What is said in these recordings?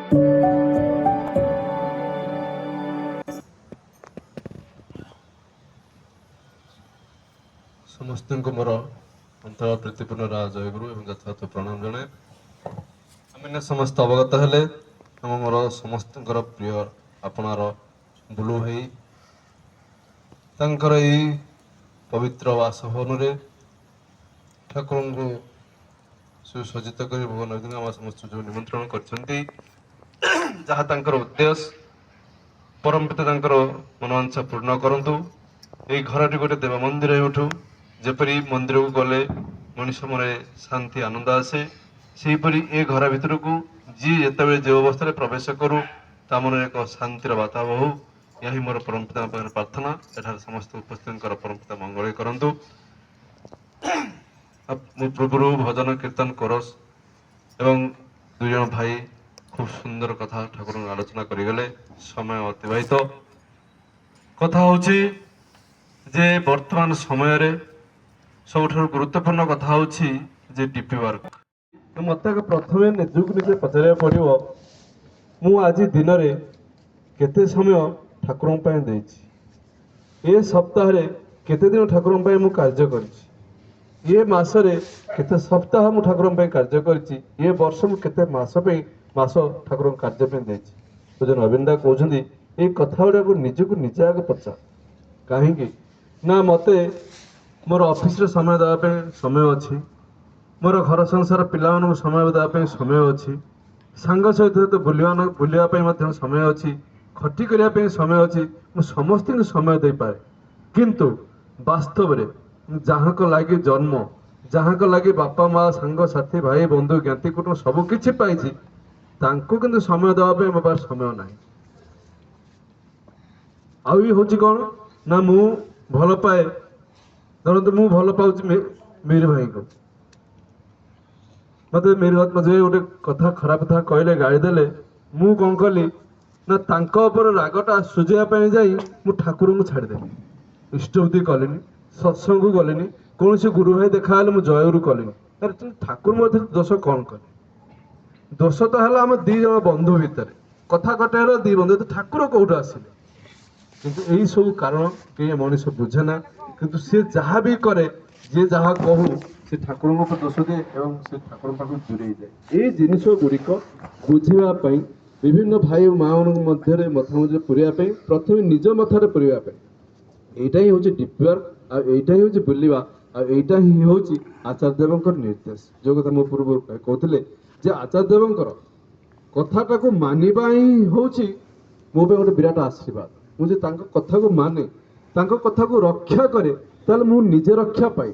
समस्त मोर अंतर प्रीतिपूर्ण जयगुरु एवं यथार्थ प्रणाम जनाए आम समस्त अवगत हेले आम मोर समस्त प्रिय आपणार बुलू भाई तांकर यही पवित्र बासभवन ठाकुर को सुसज्जित कर भुवन आम समस्त जो निमंत्रण कर उद्देश्य परम पिता मनोवांछा पूर्ण करंतु यही घर गोटे देव मंदिर उठू जेपरी मंदिर को गले मनुष्य मन शांति आनंद आसे सेहीपरि ए घर भितर को जी जिते जो अवस्था प्रवेश करूँ ता मन एक शांतिर वातावरण हो यही मोर परम पिता प्रार्थना एठार समस्त उपस्थित परम पिता मंगल करंतु पूर्व भजन कीर्तन करस एवं दुई जन भाई खूब सुंदर कथा ठाकुर आलोचना करगले समय अतिबाहित कथा होची जे वर्तमान समय रे सबुठ गुरुत्वपूर्ण कथा होची जे डीपी वर्क मत प्रथम निजुक निजे पचार पड़ो मु आज दिन रे केते समय ठाकुर ए सप्ताह रे केते दिन ठाकुर मु कार्य करिछि ये मासरे केते सप्ताह मु ठाकुर कार्य करिछि ये वर्ष मु केते मास ठाकुर कार्य पे देछि तो जो नवीन दा कहउछन्ती ए कथा गुडा को निजको निजे आगे पचा कहीं ना मते मोर ऑफिस रे समय देवाई समय अच्छी मोर घर संसार पिला समय देवाई समय अच्छी सांग सहित बुलापी समय अच्छी खटी करने समय अच्छी मु समस्त समय दे पारे किंतु वास्तव में जहाँ को लगी जन्म जहाँ को लगी बापा माँ सांग साथी भाई बंधु ज्ञाति कुटुंब सबकि पाई किंतु समय देवाई मो पास समय ना आई हूँ कौन ना मु भल पाए धरतु मु भल पाऊँ मेरे भाई को मत मेरे गोटे कथा खराब था कहले गाड़ी देले मु कौन कली ना तांकर रागटा सुझाई जाई मु ठाकुर को छाड़देली इष्टबुद्धि कलिनी सत्संग को गलिनी कौन से गुरु भाई देखा मु जयगुरु कलिनी अरे ठाकुर मध्य दोष कौन कले दोष तो है आम दी जन बंधु भितर कथा कटे दी बंधु तो ठाकुर कौट आसिले किंतु यही सब कारण कहीं मनीष बुझे ना किंतु सी जहाँ भी करे जे जहाँ कहू से ठाकुर को दोष दिए और से ठाकुर पाख दूरे जाए ये जिनस गुड़िक बुझापी विभिन्न भाई माँ मध्य मथामझे पूरवाई प्रथम निज मथार पूरवाई यहीटा ही हूँ डीप वर्क आईटा ही हूँ बुलवा आईटा ही हूँ आचार्य देव निर्देश जो कथा मो पूर्व कहते जे आचार्य देवंकर कथाटा को मानिबा ही हूँ मो गोटे विराट आशीर्वाद मुझे कथा को माने कथा को रक्षा करे ताल मु निजे रक्षा पाई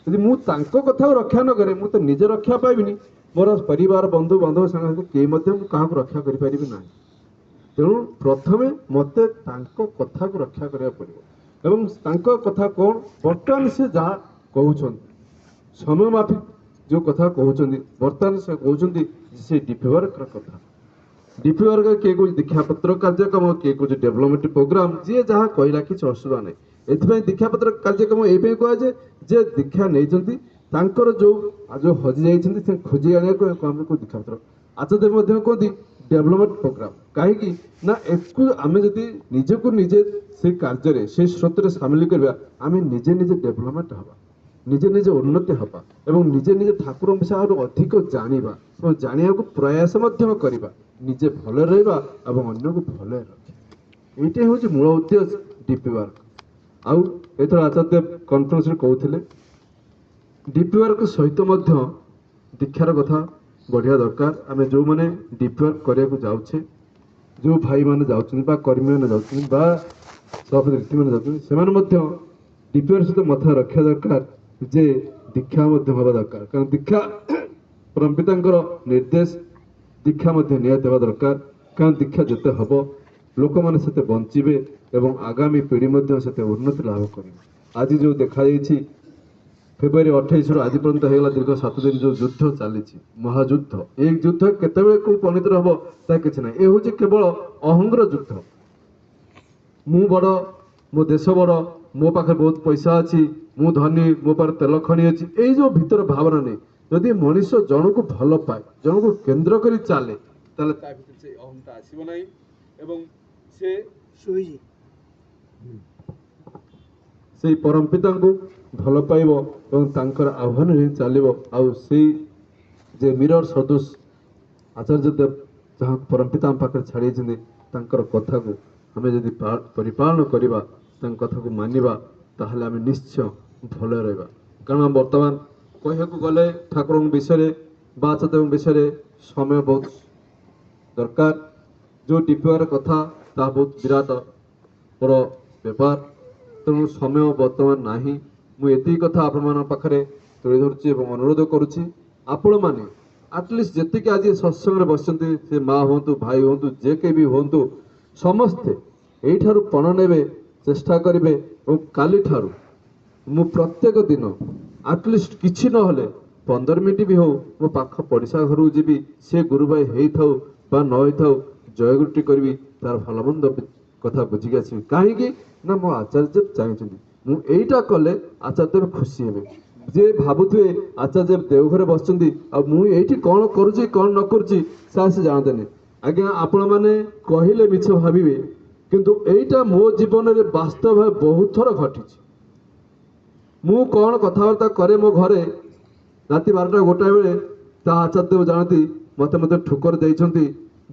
यदि मु कथा को रक्षा न करे मु तो निजे रक्षा पाइबिनी मोर परिवार बंधु बांधव संग के क्या रक्षा करि परिबि ना तेणु प्रथमे मते कथा को रक्षा करिया पड़िबो एवं कथा कौन बर्तमान से जहाँ कहउछन समय माफिक जो कथा कहउछन बर्तमान से कहउछन से डिफेवर कथा डीपी वर्ग किए कुछ दीक्षा पत्र कार्यक्रम किए कुछ डेवलपमेंट प्रोग्राम जी जहाँ कहला किसी असुविधा नहीं एथि दीक्षा पत्र कार्यक्रम ये कहुए जे दीक्षा नहीं जो जो हजि जाइए खोजी आने को दीक्षा पत्र आचार्य कहती डेवलपमेंट प्रोग्राम कहीं ना एक आम जदि निजक निजे से कार्य से स्रोत सामिल करवा आम निजे निजे डेवलपमेंट हवा निजे निजे उन्नति हवा एवं निजे निजे ठाकुर विषय अधिक जाना और जाना को प्रयास करवा निजे भल रहा अन्य को भल रखे ये हूँ मूल उद्देश्य डीपी वर्क आउ एथर आचार्य कन्फरेन्स कहते डीपी वर्क सहित दीक्षार कथा बढ़िया दरकार आम जो मैंने डीपी वर्क करने को जाऊे जो भाई मैंने जाऊँ कर्मी मैंने जाऊँ सभापति मैंने जाऊँ डीपी वर्क सहित मथा रखा दरकार जे दीक्षा हवा दरकार कारण दीक्षा परम पिता निर्देश दीक्षा निहत होगा दरकार कारण दीक्षा जिते हम लोक मैंने से बंचे एवं आगामी पीढ़ी से उन्नति लाभ कर आज जो देखा फेब्रुआरी 28 रु आज पर्यंत होगा दीर्घ 7 दिन जो युद्ध चली महायुद्ध एक युद्ध केतबे को पणित हम ता कि ना ये हूँ केवल अहंगर युद्ध मु बड़ मो देश बड़ मो पाखे बहुत पैसा अच्छी मु धनी मो पाखे तेल खनि अच्छी यही जो भीतर भावना नहीं जदि मनीष जन को भल पाए जन को केन्द्र कर चले ତାହେଲେ ତା ଭିତରେ ସେ ଅହଂଟା ଆସିବ ନାହିଁ ଏବଂ ସେ ଶୋଇଛି। ସେଇ ପରମ ପିତାଙ୍କୁ ଭଲ ପାଇବ ଏବଂ ତାଙ୍କର ଆହ୍ୱାନରେ ଚାଲିବ। ଆଉ ସେଇ ଯେ ମିରର ସଦୃଶ ଆଚାର୍ଯ୍ୟ ଦେବ ଯାହାକୁ ପରମ ପିତା ଆମ ପାଖରେ ଛାଡ଼ିଛନ୍ତି ତାଙ୍କର କଥାକୁ ଆମେ ଯଦି ପରିପାଳନ କରିବା, ତାଙ୍କ କଥାକୁ ମାନିବା, ତାହେଲେ ଆମେ ନିଶ୍ଚୟ ଭଲ ରହିବା। କାରଣ ବର୍ତ୍ତମାନ କହିବାକୁ ଗଲେ ଠାକୁରଙ୍କ ବିଷୟରେ ବା ଆଚାର୍ଯ୍ୟଙ୍କ ବିଷୟରେ ସମୟ ବହୁତ ଦରକାର। ଯେଉଁ ଟିପିବାର କଥା ତାହା ବହୁତ ବିରାଟ ବଡ଼ ବ୍ୟାପାର, ତେଣୁ ସମୟ ବର୍ତ୍ତମାନ ନାହିଁ। ମୁଁ ଏତିକି କଥା ଆପଣମାନଙ୍କ ପାଖରେ ତୁଳି ଧରୁଛି ଏବଂ ଅନୁରୋଧ କରୁଛି, ଆପଣମାନେ ଆଟଲିଷ୍ଟ ଯେତିକି ଆଜି ସତ୍ସଙ୍ଗରେ ବସିଛନ୍ତି, ସେ ମା ହୁଅନ୍ତୁ, ଭାଇ ହୁଅନ୍ତୁ, ଯେ କେହି ବି ହୁଅନ୍ତୁ, ସମସ୍ତେ ଏଇଠାରୁ ପଣ ନେବେ, ଚେଷ୍ଟା କରିବେ ଏବଂ କାଲିଠାରୁ ମୁଁ ପ୍ରତ୍ୟେକ ଦିନ ଆଟଲିଷ୍ଟ କିଛି ନହେଲେ 15 ମିନିଟ୍ ବି ହଉ ମୋ ପାଖ ପଡ଼ିଶା ଘରକୁ ଯିବି, ସେ ଗୁରୁ ଭାଇ ହେଇଥାଉ ବା ନ ହେଇଥାଉ, ଜୟଗୁରୁଟି କରିବି, ତାର ଭଲ ମନ୍ଦ କଥା ବୁଝିକି ଆସିବି। କାହିଁକି ନା ମୋ ଆଚାର୍ଯ୍ୟ ଚାହିଁଛନ୍ତି ମୁଁ ଏଇଟା କଲେ ଆଚାର୍ଯ୍ୟ ଖୁସି ହେବେ। ଯିଏ ଭାବୁଥିବେ ଆଚାର୍ଯ୍ୟ ଦେଓଘରେ ବସିଛନ୍ତି ଆଉ ମୁଁ ଏଇଠି କ'ଣ କରୁଛି କ'ଣ ନ କରୁଛି ସେ ଜାଣନ୍ତେନି। ଆଜ୍ଞା ଆପଣମାନେ କହିଲେ ମିଛ ଭାବିବେ, କିନ୍ତୁ ଏଇଟା ମୋ ଜୀବନରେ ବାସ୍ତବ ଭାବେ ବହୁତ ଥର ଘଟିଛି। ମୁଁ କ'ଣ କଥାବାର୍ତ୍ତା କରେ ମୋ ଘରେ ରାତି 12ଟା 1ଟା ବେଳେ, ତା ଆଚାର୍ଯ୍ୟ ଜାଣନ୍ତି। ମୋତେ ଠୁକର ଦେଇଛନ୍ତି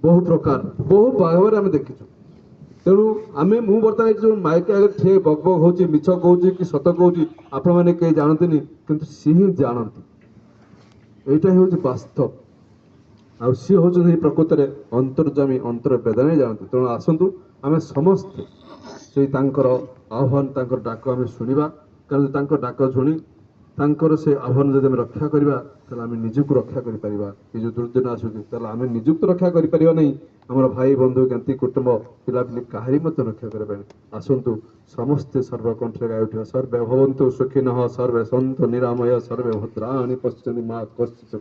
ବହୁ ପ୍ରକାର, ବହୁ ଭାବରେ ଆମେ ଦେଖିଛୁ। ତେଣୁ ମୁଁ ବର୍ତ୍ତମାନ ଏଠି ଯେଉଁ ମାଇକ ଆଗରେ ଠିଆ ବକ୍ ବକ୍ ହେଉଛି, ମିଛ କହୁଛି କି ସତ କହୁଛି, ଆପଣମାନେ କେହି ଜାଣନ୍ତିନି, କିନ୍ତୁ ସିଏ ହିଁ ଜାଣନ୍ତି। ଏଇଟା ହେଉଛି ବାସ୍ତବ। ଆଉ ସିଏ ହେଉଛନ୍ତି ପ୍ରକୃତରେ ଅନ୍ତର୍ଯାମୀ, ଅନ୍ତର ବେଦନା ଜାଣନ୍ତି। ତେଣୁ ଆସନ୍ତୁ ଆମେ ସମସ୍ତେ ସେଇ ତାଙ୍କର ଆହ୍ୱାନ, ତାଙ୍କର ଡାକ ଆମେ ଶୁଣିବା। କାରଣ ତାଙ୍କ ଡାକ ଶୁଣି ତାଙ୍କର ସେ ଆହ୍ୱାନ ଯଦି ଆମେ ରକ୍ଷା କରିବା, ତାହେଲେ ଆମେ ନିଜକୁ ରକ୍ଷା କରିପାରିବା। ଏ ଯେଉଁ ଦୁର୍ଦିନ ଆସୁଛି, ତାହେଲେ ଆମେ ନିଜକୁ ରକ୍ଷା କରିପାରିବା ନାହିଁ, ଆମର ଭାଇ ବନ୍ଧୁ ଜ୍ଞାତି କୁଟୁମ୍ବ ପିଲାପିଲି କାହାରି ମଧ୍ୟ ରକ୍ଷା କରିପାରିବାନି। ଆସନ୍ତୁ ସମସ୍ତେ ସର୍ବକଣ୍ଠରେ ଗାଇ ଉଠିବା, ସର୍ବେ ଭବନ୍ତୁ ସୁଖିନଃ, ସର୍ବେ ସନ୍ତୁ ନିରାମୟ, ସର୍ବେ ଭଦ୍ରାଣି ପଶ୍ୟନ୍ତୁ ମା କଶ୍ଚିତ୍।